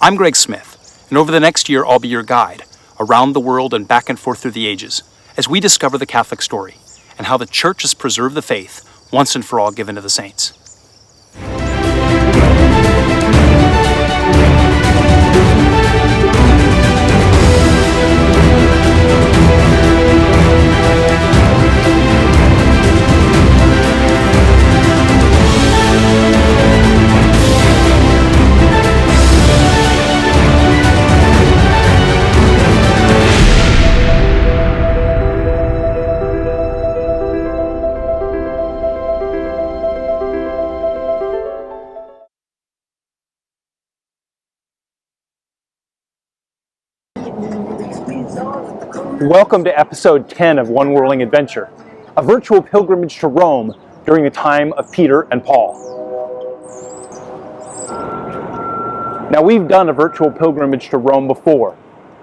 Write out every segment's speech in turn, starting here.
I'm Greg Smith, and over the next year I'll be your guide around the world and back and forth through the ages as we discover the Catholic story and how the Church has preserved the faith once and for all given to the saints. Welcome to episode 10 of One Whirling Adventure, a virtual pilgrimage to Rome during the time of Peter and Paul. Now, we've done a virtual pilgrimage to Rome before.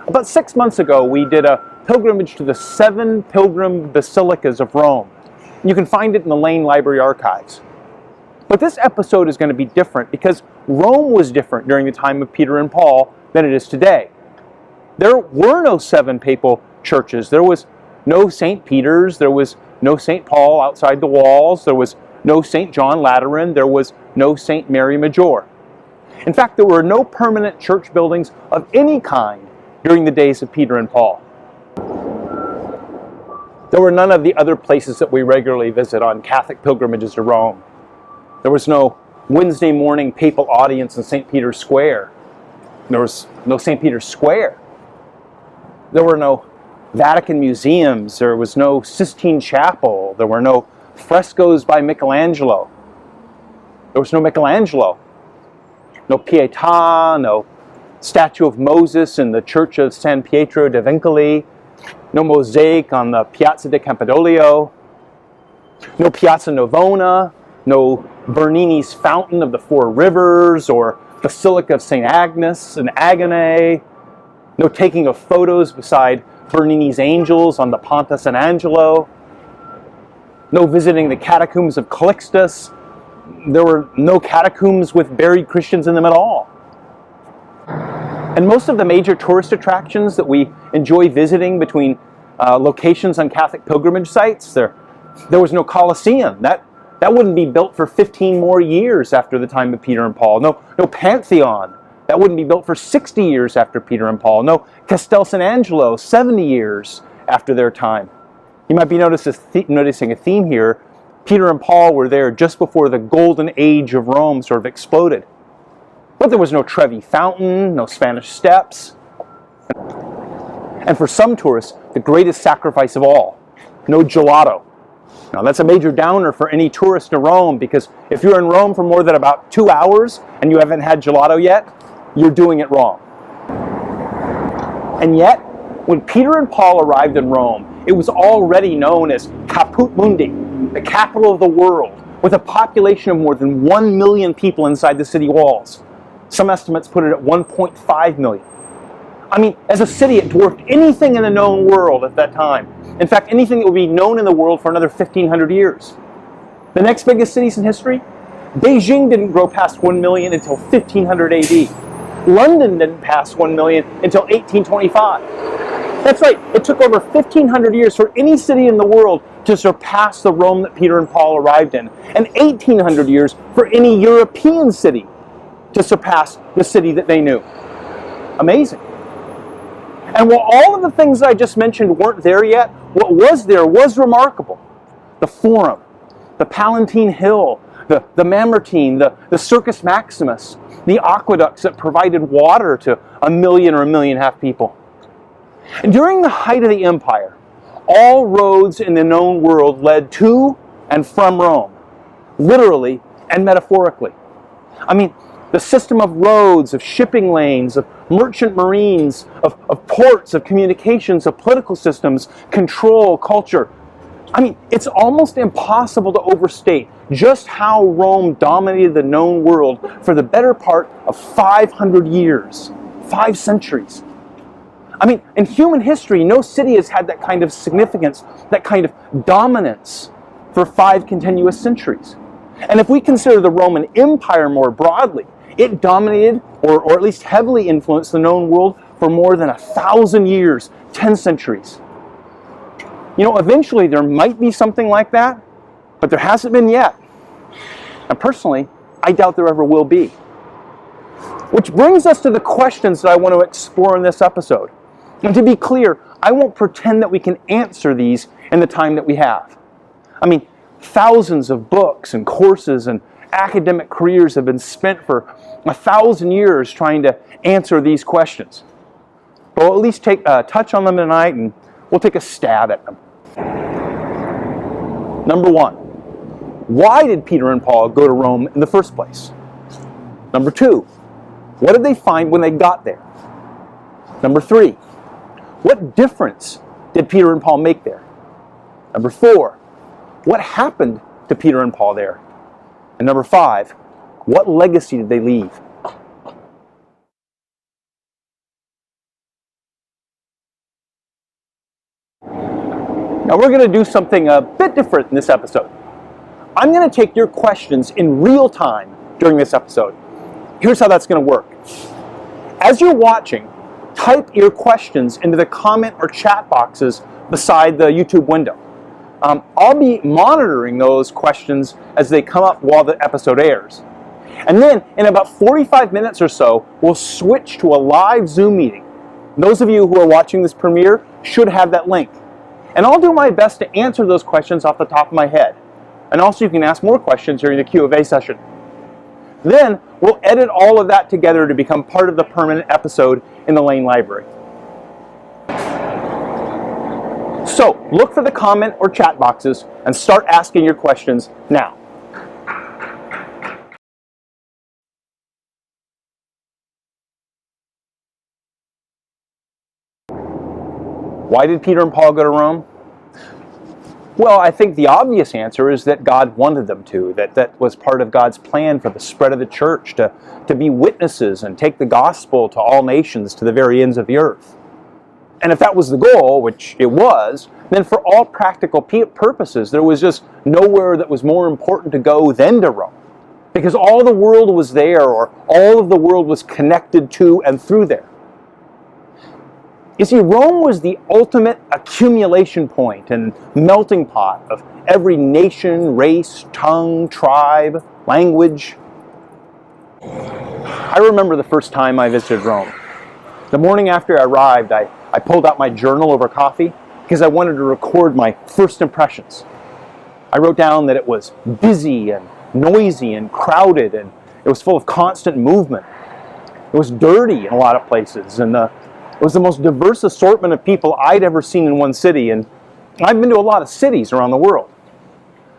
About 6 months ago, we did a pilgrimage to the 7 pilgrim basilicas of Rome. You can find it in the Lane Library archives. But this episode is going to be different because Rome was different during the time of Peter and Paul than it is today. There were no 7 papal churches. There was no St. Peter's, there was no St. Paul outside the walls, there was no St. John Lateran, there was no St. Mary Major. In fact, there were no permanent church buildings of any kind during the days of Peter and Paul. There were none of the other places that we regularly visit on Catholic pilgrimages to Rome. There was no Wednesday morning papal audience in St. Peter's Square. There was no St. Peter's Square. There were no Vatican museums, there was no Sistine Chapel, there were no frescoes by Michelangelo. There was no Michelangelo, no Pietà, no statue of Moses in the Church of San Pietro de Vincoli, no mosaic on the Piazza di Campidoglio, no Piazza Navona, no Bernini's Fountain of the Four Rivers or Basilica of St. Agnes and Agone, no taking of photos beside Bernini's Angels on the Ponte San Angelo, no visiting the catacombs of Calixtus. There were no catacombs with buried Christians in them at all. And most of the major tourist attractions that we enjoy visiting between locations on Catholic pilgrimage sites, there was no Colosseum. That wouldn't be built for 15 more years after the time of Peter and Paul. No Pantheon. That wouldn't be built for 60 years after Peter and Paul. No Castel San Angelo, 70 years after their time. You might be noticing a theme here. Peter and Paul were there just before the golden age of Rome sort of exploded. But there was no Trevi Fountain, no Spanish Steps. And for some tourists, the greatest sacrifice of all, no gelato. Now that's a major downer for any tourist to Rome, because if you're in Rome for more than about 2 hours and you haven't had gelato yet, you're doing it wrong. And yet, when Peter and Paul arrived in Rome, it was already known as Caput Mundi, the capital of the world, with a population of more than 1 million people inside the city walls. Some estimates put it at 1.5 million. I mean, as a city, it dwarfed anything in the known world at that time. In fact, anything that would be known in the world for another 1,500 years. The next biggest cities in history? Beijing didn't grow past 1 million until 1500 AD. London didn't pass 1 million until 1825. That's right, it took over 1,500 years for any city in the world to surpass the Rome that Peter and Paul arrived in, and 1,800 years for any European city to surpass the city that they knew. Amazing. And while all of the things I just mentioned weren't there yet, what was there was remarkable. The Forum, the Palatine Hill, the Mamertine, the Circus Maximus, the aqueducts that provided water to 1 million or 1.5 million people. And during the height of the empire, all roads in the known world led to and from Rome, literally and metaphorically. I mean, the system of roads, of shipping lanes, of merchant marines, of ports, of communications, of political systems, control, culture. I mean, it's almost impossible to overstate just how Rome dominated the known world for the better part of 500 years, 5 centuries. I mean, in human history, no city has had that kind of significance, that kind of dominance for 5 continuous centuries. And if we consider the Roman Empire more broadly, It dominated, or at least heavily influenced, the known world for more than 1,000 years, 10 centuries. You know, eventually there might be something like that, but there hasn't been yet. And personally, I doubt there ever will be. Which brings us to the questions that I want to explore in this episode. And to be clear, I won't pretend that we can answer these in the time that we have. I mean, thousands of books and courses and academic careers have been spent for 1,000 years trying to answer these questions. But we'll at least touch on them tonight, and we'll take a stab at them. Number one, why did Peter and Paul go to Rome in the first place? Number two, what did they find when they got there? Number three, what difference did Peter and Paul make there? Number four, what happened to Peter and Paul there? And number five, what legacy did they leave? Now we're going to do something a bit different in this episode. I'm going to take your questions in real time during this episode. Here's how that's going to work. As you're watching, type your questions into the comment or chat boxes beside the YouTube window. I'll be monitoring those questions as they come up while the episode airs. And then, in about 45 minutes or so, we'll switch to a live Zoom meeting. Those of you who are watching this premiere should have that link. And I'll do my best to answer those questions off the top of my head. And also you can ask more questions during the Q&A session. Then, we'll edit all of that together to become part of the permanent episode in the Lane Library. So, look for the comment or chat boxes and start asking your questions now. Why did Peter and Paul go to Rome? Well, I think the obvious answer is that God wanted them to, that was part of God's plan for the spread of the church, to be witnesses and take the gospel to all nations, to the very ends of the earth. And if that was the goal, which it was, then for all practical purposes, there was just nowhere that was more important to go than to Rome. Because all the world was there, or all of the world was connected to and through there. You see, Rome was the ultimate accumulation point and melting pot of every nation, race, tongue, tribe, language. I remember the first time I visited Rome. The morning after I arrived, I pulled out my journal over coffee because I wanted to record my first impressions. I wrote down that it was busy and noisy and crowded, and it was full of constant movement. It was dirty in a lot of places, and it was the most diverse assortment of people I'd ever seen in one city, and I've been to a lot of cities around the world.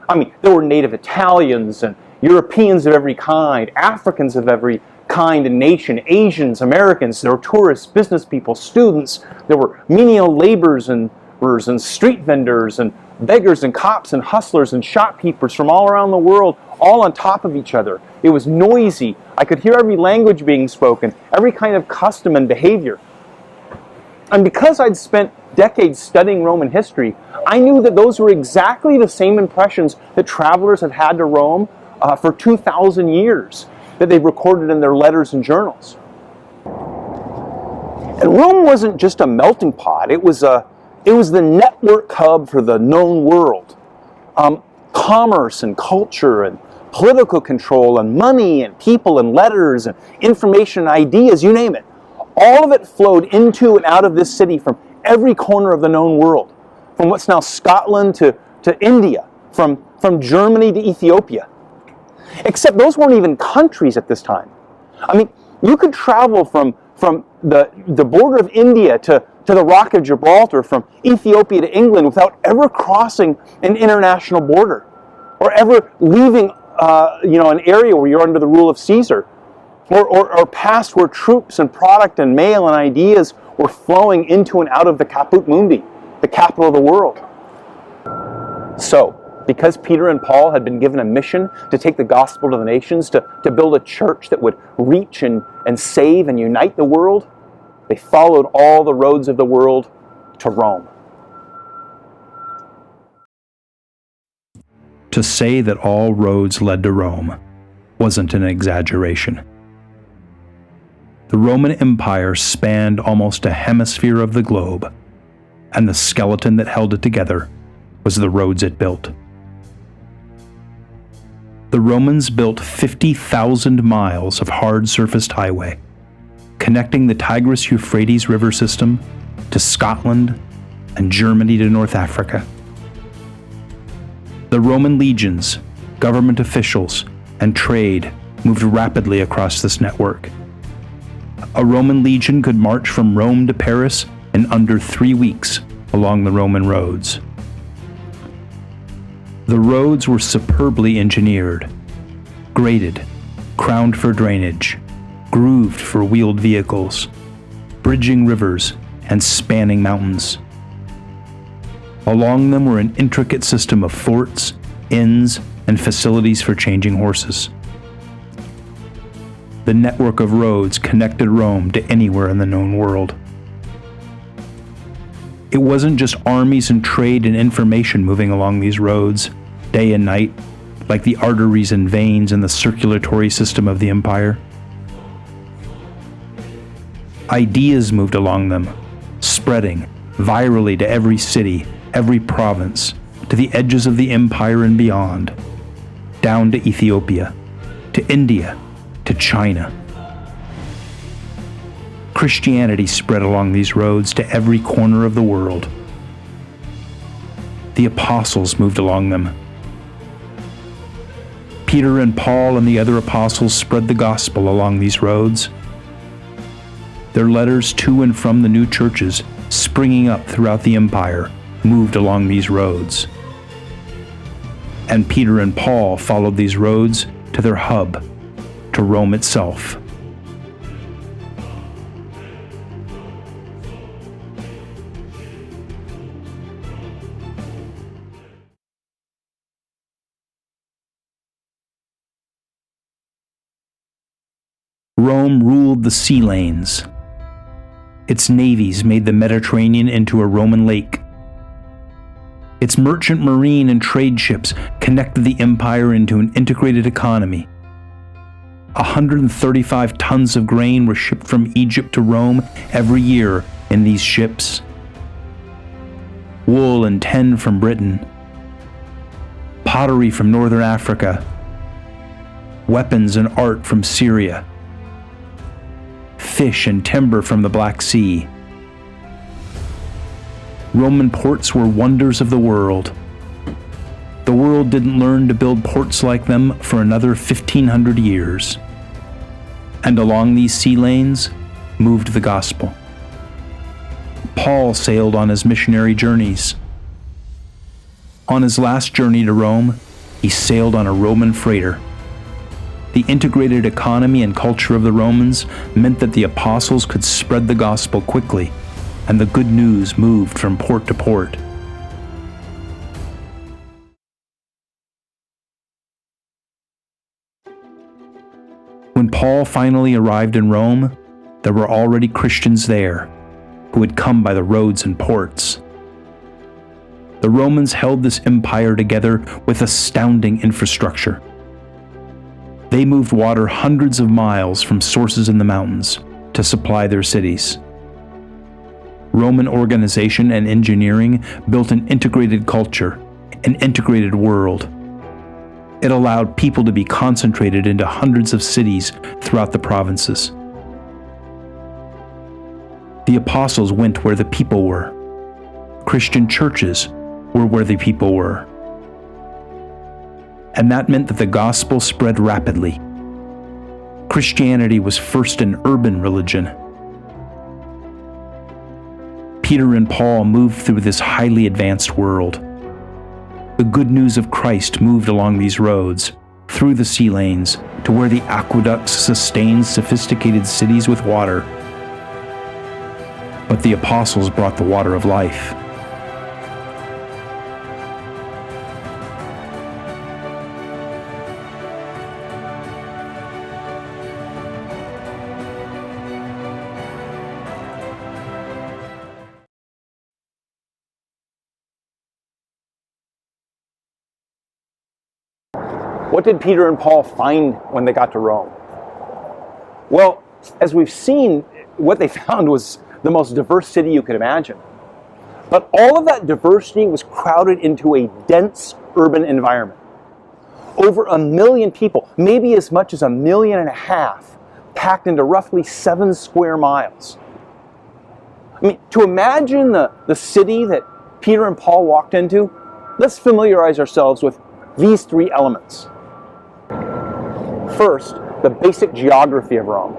I mean, there were native Italians and Europeans of every kind, Africans of every kind and nation, Asians, Americans, there were tourists, business people, students, there were menial laborers and street vendors and beggars and cops and hustlers and shopkeepers from all around the world, all on top of each other. It was noisy. I could hear every language being spoken, every kind of custom and behavior. And because I'd spent decades studying Roman history, I knew that those were exactly the same impressions that travelers had had to Rome for 2,000 years, that they've recorded in their letters and journals. And Rome wasn't just a melting pot, it was the network hub for the known world. Commerce and culture and political control and money and people and letters and information and ideas, you name it. All of it flowed into and out of this city from every corner of the known world, from what's now Scotland to India, from Germany to Ethiopia. Except those weren't even countries at this time. I mean, you could travel from the border of India to the Rock of Gibraltar, from Ethiopia to England, without ever crossing an international border, or ever leaving an area where you're under the rule of Caesar. Or past where troops and product and mail and ideas were flowing into and out of the Caput Mundi, the capital of the world. So, because Peter and Paul had been given a mission to take the gospel to the nations, to build a church that would reach and save and unite the world, they followed all the roads of the world to Rome. To say that all roads led to Rome wasn't an exaggeration. The Roman Empire spanned almost a hemisphere of the globe, and the skeleton that held it together was the roads it built. The Romans built 50,000 miles of hard-surfaced highway, connecting the Tigris-Euphrates river system to Scotland and Germany to North Africa. The Roman legions, government officials, and trade moved rapidly across this network. A Roman legion could march from Rome to Paris in under 3 weeks along the Roman roads. The roads were superbly engineered, graded, crowned for drainage, grooved for wheeled vehicles, bridging rivers and spanning mountains. Along them were an intricate system of forts, inns, and facilities for changing horses. The network of roads connected Rome to anywhere in the known world. It wasn't just armies and trade and information moving along these roads, day and night, like the arteries and veins in the circulatory system of the empire. Ideas moved along them, spreading virally to every city, every province, to the edges of the empire and beyond, down to Ethiopia, to India, to China. Christianity spread along these roads to every corner of the world. The apostles moved along them. Peter and Paul and the other apostles spread the gospel along these roads. Their letters to and from the new churches springing up throughout the empire moved along these roads. And Peter and Paul followed these roads to their hub, to Rome itself. Rome ruled the sea lanes. Its navies made the Mediterranean into a Roman lake. Its merchant marine and trade ships connected the empire into an integrated economy. 135 tons of grain were shipped from Egypt to Rome every year in these ships. Wool and 10 from Britain. Pottery from northern Africa. Weapons and art from Syria. Fish and timber from the Black Sea. Roman ports were wonders of the world. The world didn't learn to build ports like them for another 1,500 years. And along these sea lanes moved the gospel. Paul sailed on his missionary journeys. On his last journey to Rome, he sailed on a Roman freighter. The integrated economy and culture of the Romans meant that the apostles could spread the gospel quickly, and the good news moved from port to port. When Paul finally arrived in Rome, there were already Christians there who had come by the roads and ports. The Romans held this empire together with astounding infrastructure. They moved water hundreds of miles from sources in the mountains to supply their cities. Roman organization and engineering built an integrated culture, an integrated world. It allowed people to be concentrated into hundreds of cities throughout the provinces. The apostles went where the people were. Christian churches were where the people were. And that meant that the gospel spread rapidly. Christianity was first an urban religion. Peter and Paul moved through this highly advanced world. The good news of Christ moved along these roads, through the sea lanes, to where the aqueducts sustained sophisticated cities with water. But the apostles brought the water of life. What did Peter and Paul find when they got to Rome? Well, As we've seen, what they found was the most diverse city you could imagine. But all of that diversity was crowded into a dense urban environment. Over 1 million people, maybe as much as 1.5 million, packed into roughly 7 square miles. I mean, to imagine the city that Peter and Paul walked into, let's familiarize ourselves with these 3 elements. First, the basic geography of Rome.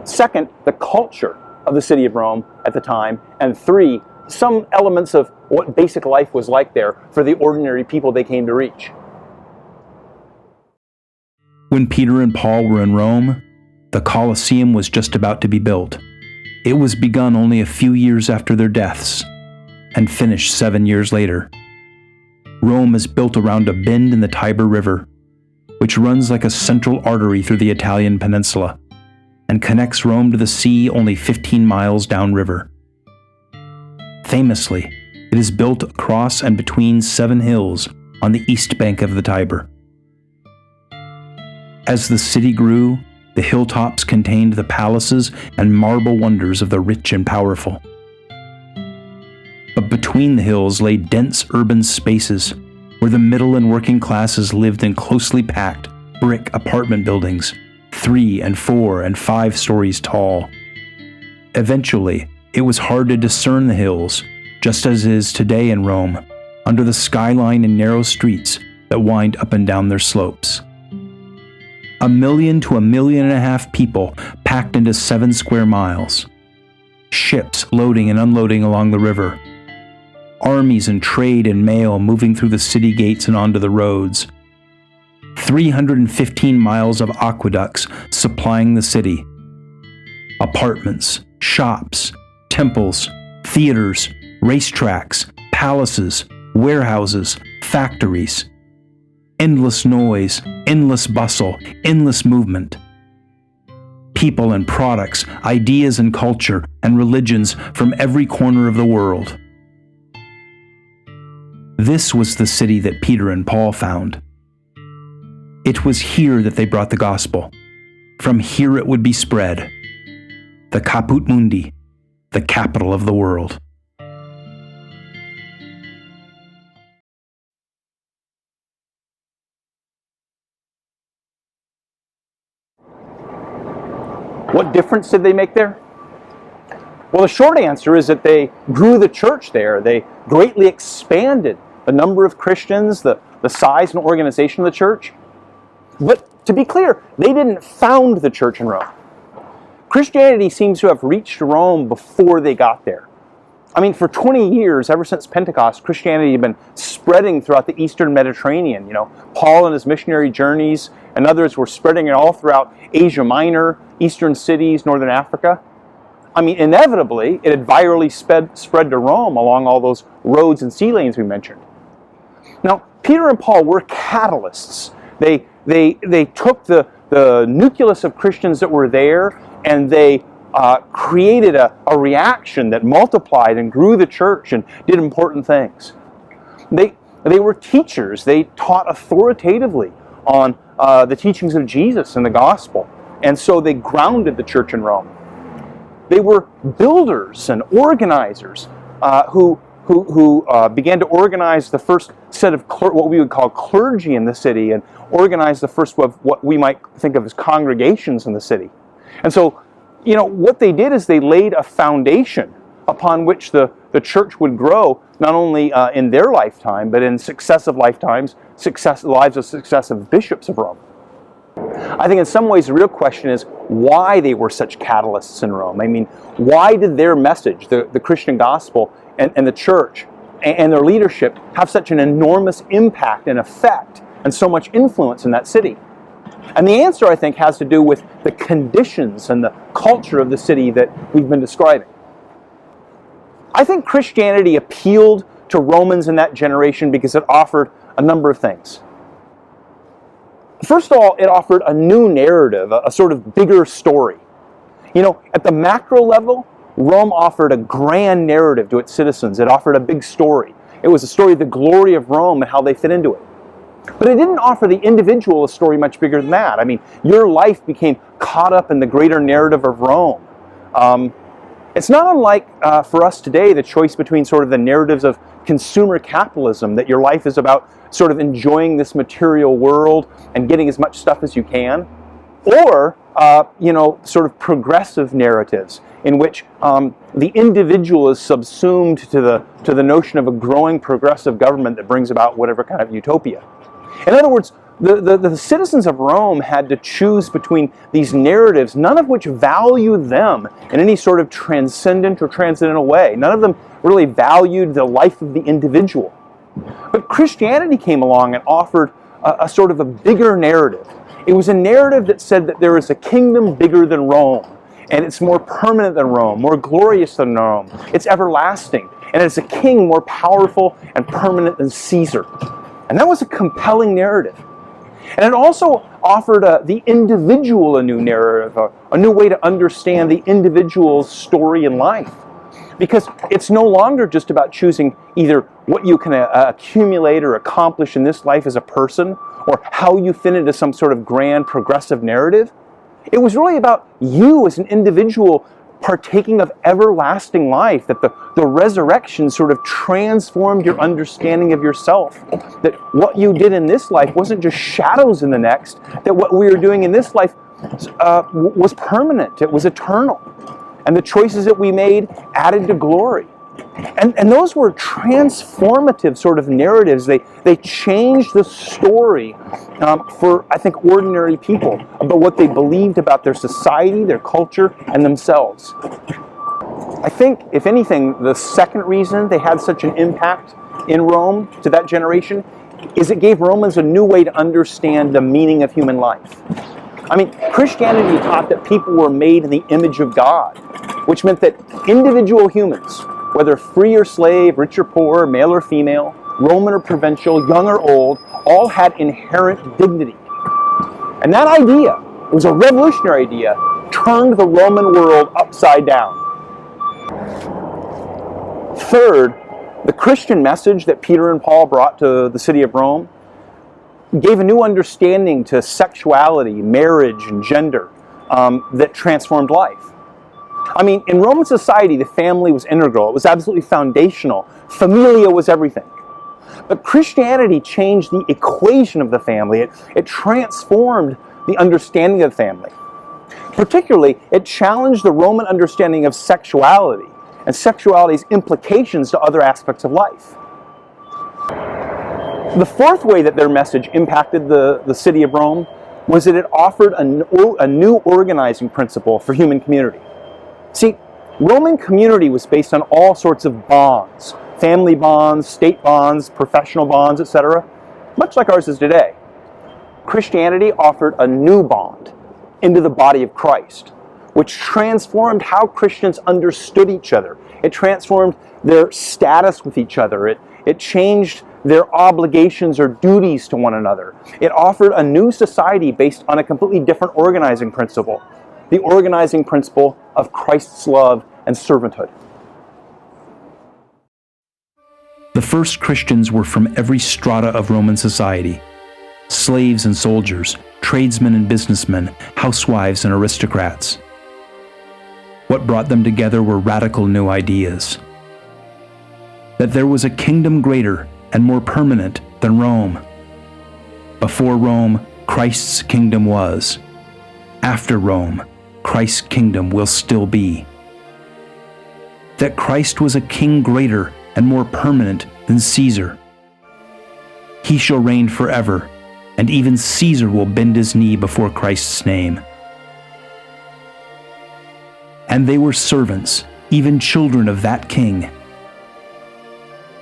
Second, the culture of the city of Rome at the time. And 3, some elements of what basic life was like there for the ordinary people they came to reach. When Peter and Paul were in Rome, the Colosseum was just about to be built. It was begun only a few years after their deaths and finished 7 years later. Rome is built around a bend in the Tiber River, which runs like a central artery through the Italian peninsula and connects Rome to the sea only 15 miles downriver. Famously, it is built across and between 7 hills on the east bank of the Tiber. As the city grew, the hilltops contained the palaces and marble wonders of the rich and powerful. But between the hills lay dense urban spaces where the middle and working classes lived in closely packed brick apartment buildings, 3 and 4 and 5 stories tall. Eventually, it was hard to discern the hills, just as it is today in Rome, under the skyline and narrow streets that wind up and down their slopes. 1 million to 1.5 million people packed into 7 square miles. Ships loading and unloading along the river. Armies and trade and mail moving through the city gates and onto the roads. 315 miles of aqueducts supplying the city. Apartments, shops, temples, theaters, racetracks, palaces, warehouses, factories. Endless noise, endless bustle, endless movement. People and products, ideas and culture, and religions from every corner of the world. This was the city that Peter and Paul found. It was here that they brought the gospel. From here it would be spread. The Caput Mundi, the capital of the world. What difference did they make there? Well, the short answer is that they grew the church there. They greatly expanded the number of Christians, the size and organization of the church. But to be clear, they didn't found the church in Rome. Christianity seems to have reached Rome before they got there. I mean, for 20 years, ever since Pentecost, Christianity had been spreading throughout the Eastern Mediterranean. Paul and his missionary journeys and others were spreading it all throughout Asia Minor, Eastern cities, Northern Africa. I mean, inevitably, it had virally spread to Rome along all those roads and sea lanes we mentioned. Now, Peter and Paul were catalysts. They took the nucleus of Christians that were there and they created a reaction that multiplied and grew the church and did important things. They were teachers. They taught authoritatively on the teachings of Jesus and the gospel. And so they grounded the church in Rome. They were builders and organizers who began to organize the first set of what we would call clergy in the city and organize the first of what we might think of as congregations in the city. And so, what they did is they laid a foundation upon which the church would grow, not only in their lifetime, but in successive lifetimes, lives of successive bishops of Rome. I think in some ways the real question is why they were such catalysts in Rome. I mean, why did their message, the Christian gospel and the church and their leadership have such an enormous impact and effect and so much influence in that city? And the answer, I think, has to do with the conditions and the culture of the city that we've been describing. I think Christianity appealed to Romans in that generation because it offered a number of things. First of all, it offered a new narrative, a sort of bigger story. At the macro level, Rome offered a grand narrative to its citizens. It offered a big story. It was a story of the glory of Rome and how they fit into it. But it didn't offer the individual a story much bigger than that. I mean, your life became caught up in the greater narrative of Rome. It's not unlike for us today, the choice between sort of the narratives of consumer capitalism, that your life is about sort of enjoying this material world and getting as much stuff as you can, or sort of progressive narratives in which the individual is subsumed to the notion of a growing progressive government that brings about whatever kind of utopia. In other words, the citizens of Rome had to choose between these narratives, none of which valued them in any sort of transcendent or transcendental way. None of them really valued the life of the individual. But Christianity came along and offered a sort of a bigger narrative. It was a narrative that said that there is a kingdom bigger than Rome, and it's more permanent than Rome, more glorious than Rome. It's everlasting, and it's a king more powerful and permanent than Caesar. And that was a compelling narrative. And it also offered the individual a new narrative, a new way to understand the individual's story in life. Because it's no longer just about choosing either what you can accumulate or accomplish in this life as a person, or how you fit into some sort of grand progressive narrative. It was really about you as an individual partaking of everlasting life, that the resurrection sort of transformed your understanding of yourself, that what you did in this life wasn't just shadows in the next, that what we were doing in this life was permanent, it was eternal, and the choices that we made added to glory. And those were transformative sort of narratives. They changed the story for, I think, ordinary people about what they believed about their society, their culture, and themselves. I think, if anything, the second reason they had such an impact in Rome to that generation is it gave Romans a new way to understand the meaning of human life. I mean, Christianity taught that people were made in the image of God, which meant that individual humans, whether free or slave, rich or poor, male or female, Roman or provincial, young or old, all had inherent dignity. And that idea, it was a revolutionary idea, turned the Roman world upside down. Third, the Christian message that Peter and Paul brought to the city of Rome gave a new understanding to sexuality, marriage, and gender that transformed life. I mean, in Roman society, the family was integral. It was absolutely foundational. Familia was everything. But Christianity changed the equation of the family. It transformed the understanding of the family. Particularly, it challenged the Roman understanding of sexuality and sexuality's implications to other aspects of life. The fourth way that their message impacted the city of Rome was that it offered a new organizing principle for human community. See, Roman community was based on all sorts of bonds, family bonds, state bonds, professional bonds, etc., much like ours is today. Christianity offered a new bond into the body of Christ, which transformed how Christians understood each other. It transformed their status with each other. It changed their obligations or duties to one another. It offered a new society based on a completely different organizing principle, the organizing principle of Christ's love and servanthood. The first Christians were from every strata of Roman society: slaves and soldiers, tradesmen and businessmen, housewives and aristocrats. What brought them together were radical new ideas. That there was a kingdom greater and more permanent than Rome. Before Rome, Christ's kingdom was. After Rome, Christ's kingdom will still be. That Christ was a king greater and more permanent than Caesar. He shall reign forever, and even Caesar will bend his knee before Christ's name. And they were servants, even children of that king.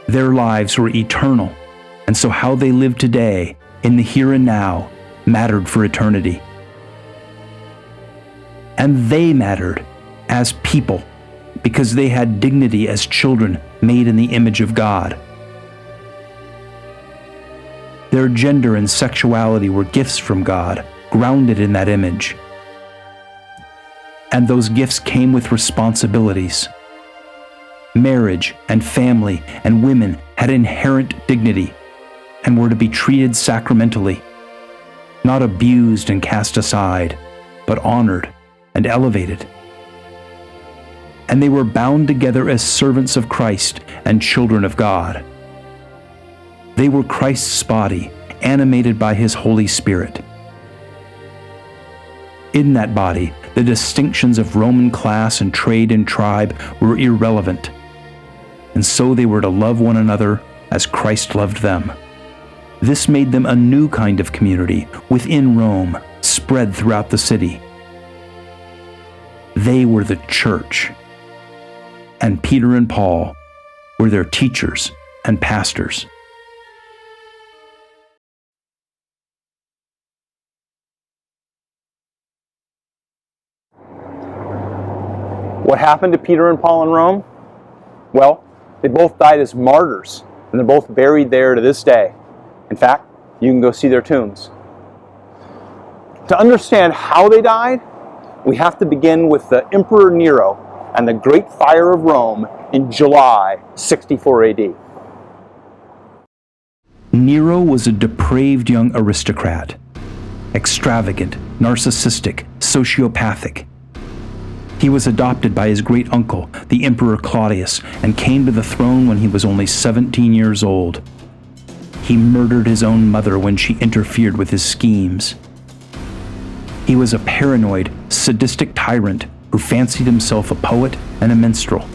Their lives were eternal, and so how they lived today, in the here and now, mattered for eternity. And they mattered as people, because they had dignity as children made in the image of God. Their gender and sexuality were gifts from God, grounded in that image. And those gifts came with responsibilities. Marriage and family and women had inherent dignity. and were to be treated sacramentally, not abused and cast aside, but honored and elevated. And they were bound together as servants of Christ and children of God. They were Christ's body, animated by his Holy Spirit. In that body, the distinctions of Roman class and trade and tribe were irrelevant, and so they were to love one another as Christ loved them. This made them a new kind of community within Rome, spread throughout the city. They were the church, and Peter and Paul were their teachers and pastors. What happened to Peter and Paul in Rome? Well, they both died as martyrs, and they're both buried there to this day. In fact, you can go see their tombs. To understand how they died, we have to begin with the Emperor Nero and the Great Fire of Rome in July 64 AD. Nero was a depraved young aristocrat, extravagant, narcissistic, sociopathic. He was adopted by his great uncle, the Emperor Claudius, and came to the throne when he was only 17 years old. He murdered his own mother when she interfered with his schemes. He was a paranoid, sadistic tyrant who fancied himself a poet and a minstrel.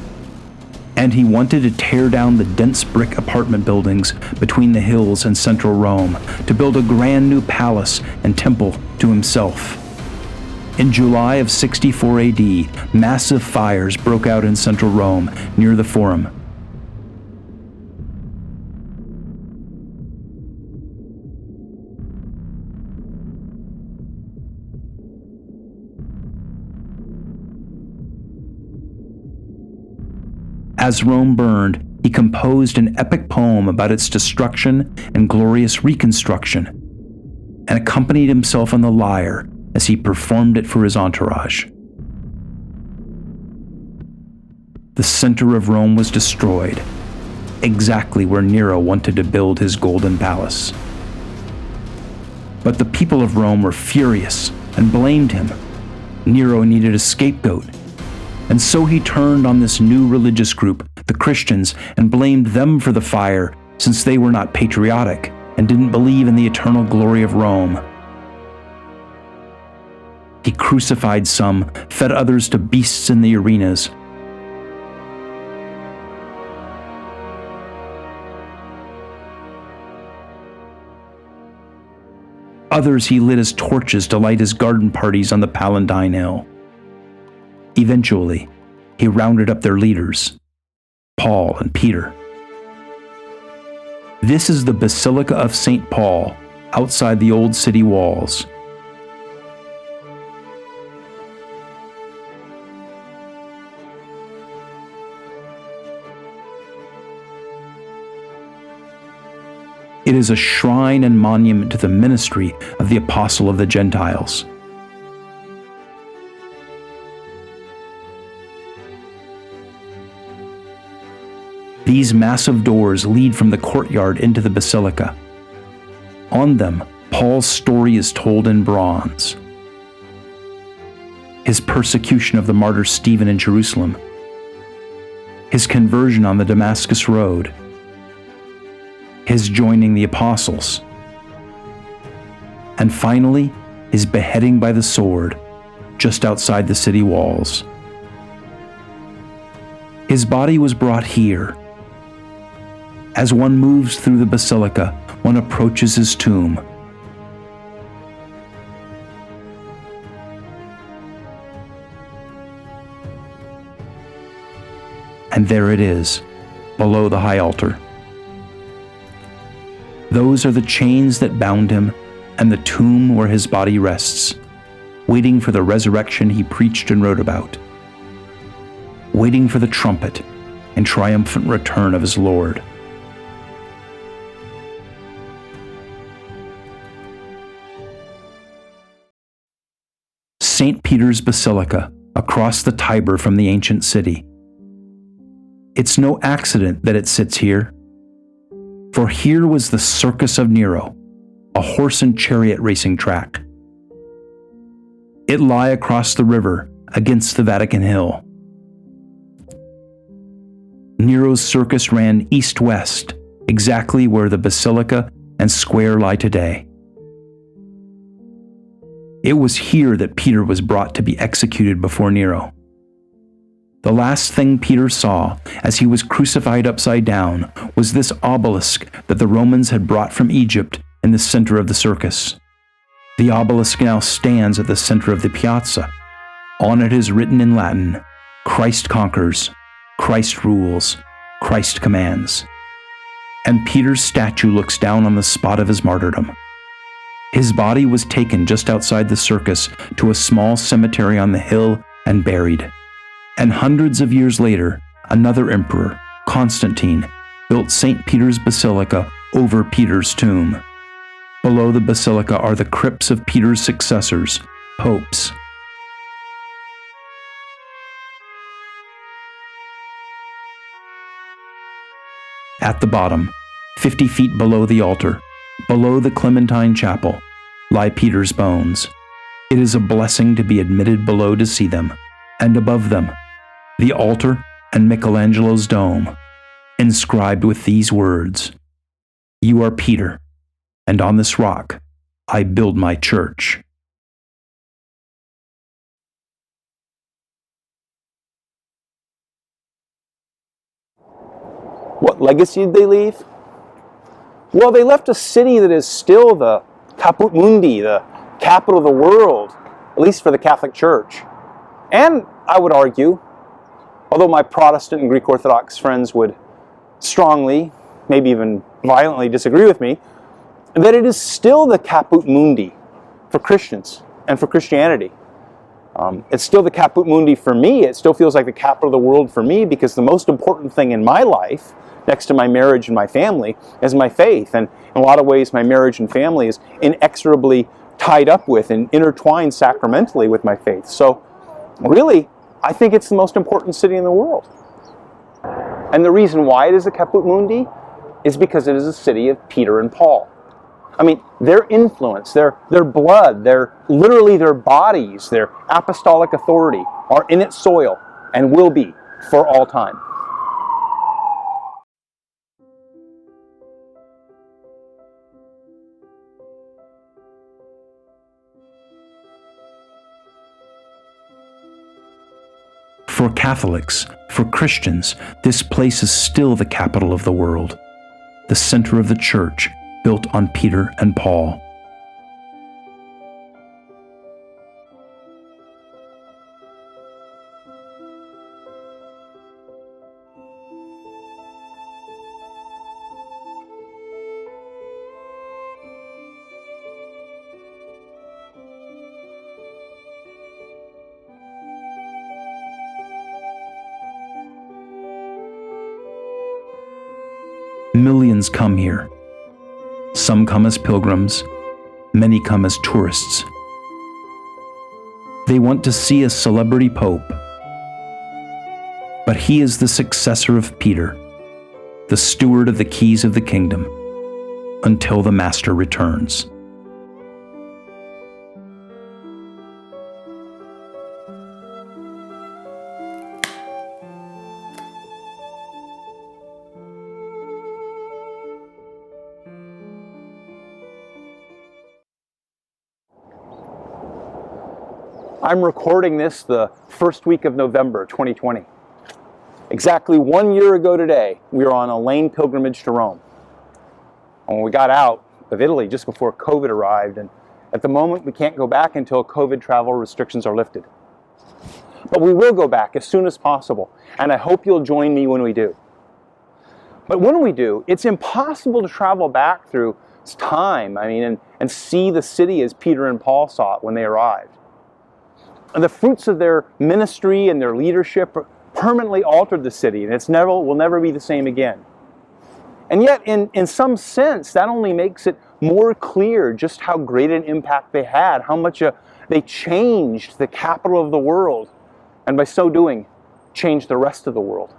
And he wanted to tear down the dense brick apartment buildings between the hills and central Rome to build a grand new palace and temple to himself. In July of 64 AD, massive fires broke out in central Rome near the Forum. As Rome burned, he composed an epic poem about its destruction and glorious reconstruction, and accompanied himself on the lyre as he performed it for his entourage. The center of Rome was destroyed, exactly where Nero wanted to build his golden palace. But the people of Rome were furious and blamed him. Nero needed a scapegoat, and so he turned on this new religious group, the Christians, and blamed them for the fire, since they were not patriotic and didn't believe in the eternal glory of Rome. He crucified some, fed others to beasts in the arenas. Others he lit as torches to light his garden parties on the Palatine Hill. Eventually, he rounded up their leaders, Paul and Peter. This is the Basilica of St. Paul, outside the old city walls. It is a shrine and monument to the ministry of the Apostle of the Gentiles. These massive doors lead from the courtyard into the basilica. On them, Paul's story is told in bronze. His persecution of the martyr Stephen in Jerusalem, his conversion on the Damascus Road, his joining the apostles, and finally, his beheading by the sword just outside the city walls. His body was brought here. As one moves through the basilica, one approaches his tomb. And there it is, below the high altar. Those are the chains that bound him and the tomb where his body rests, waiting for the resurrection he preached and wrote about, waiting for the trumpet and triumphant return of his Lord. St. Peter's Basilica, across the Tiber from the ancient city. It's no accident that it sits here. For here was the circus of Nero, a horse and chariot racing track. It lay across the river against the Vatican Hill. Nero's circus ran east-west, exactly where the basilica and square lie today. It was here that Peter was brought to be executed before Nero. The last thing Peter saw as he was crucified upside down was this obelisk that the Romans had brought from Egypt in the center of the circus. The obelisk now stands at the center of the piazza. On it is written in Latin, "Christ conquers, Christ rules, Christ commands." And Peter's statue looks down on the spot of his martyrdom. His body was taken just outside the circus to a small cemetery on the hill and buried. And hundreds of years later, another emperor, Constantine, built St. Peter's Basilica over Peter's tomb. Below the basilica are the crypts of Peter's successors, popes. At the bottom, 50 feet below the altar, below the Clementine Chapel, lie Peter's bones. It is a blessing to be admitted below to see them, and above them, the altar and Michelangelo's dome, inscribed with these words, "You are Peter, and on this rock I build my church." What legacy did they leave? Well, they left a city that is still the Caput Mundi, the capital of the world, at least for the Catholic Church. And I would argue, although my Protestant and Greek Orthodox friends would strongly, maybe even violently disagree with me, that it is still the Caput Mundi for Christians and for Christianity. It's still the Caput Mundi for me. It still feels like the capital of the world for me because the most important thing in my life, next to my marriage and my family, is my faith. And in a lot of ways, my marriage and family is inexorably tied up with and intertwined sacramentally with my faith. So really, I think it's the most important city in the world. And the reason why it is the Caput Mundi is because it is a city of Peter and Paul. I mean, their influence, their blood, literally their bodies, their apostolic authority are in its soil and will be for all time. For Catholics, for Christians, this place is still the capital of the world, the center of the church built on Peter and Paul. Millions come here. Some come as pilgrims, many come as tourists. They want to see a celebrity pope, but he is the successor of Peter, the steward of the keys of the kingdom, until the master returns. I'm recording this the first week of November 2020. Exactly 1 year ago today, we were on a lane pilgrimage to Rome. And when we got out of Italy just before COVID arrived, and at the moment we can't go back until COVID travel restrictions are lifted. But we will go back as soon as possible, and I hope you'll join me when we do. But when we do, it's impossible to travel back through time, and see the city as Peter and Paul saw it when they arrived. And the fruits of their ministry and their leadership permanently altered the city, and will never be the same again. And yet, in some sense, that only makes it more clear just how great an impact they had, how much they changed the capital of the world, and by so doing, changed the rest of the world.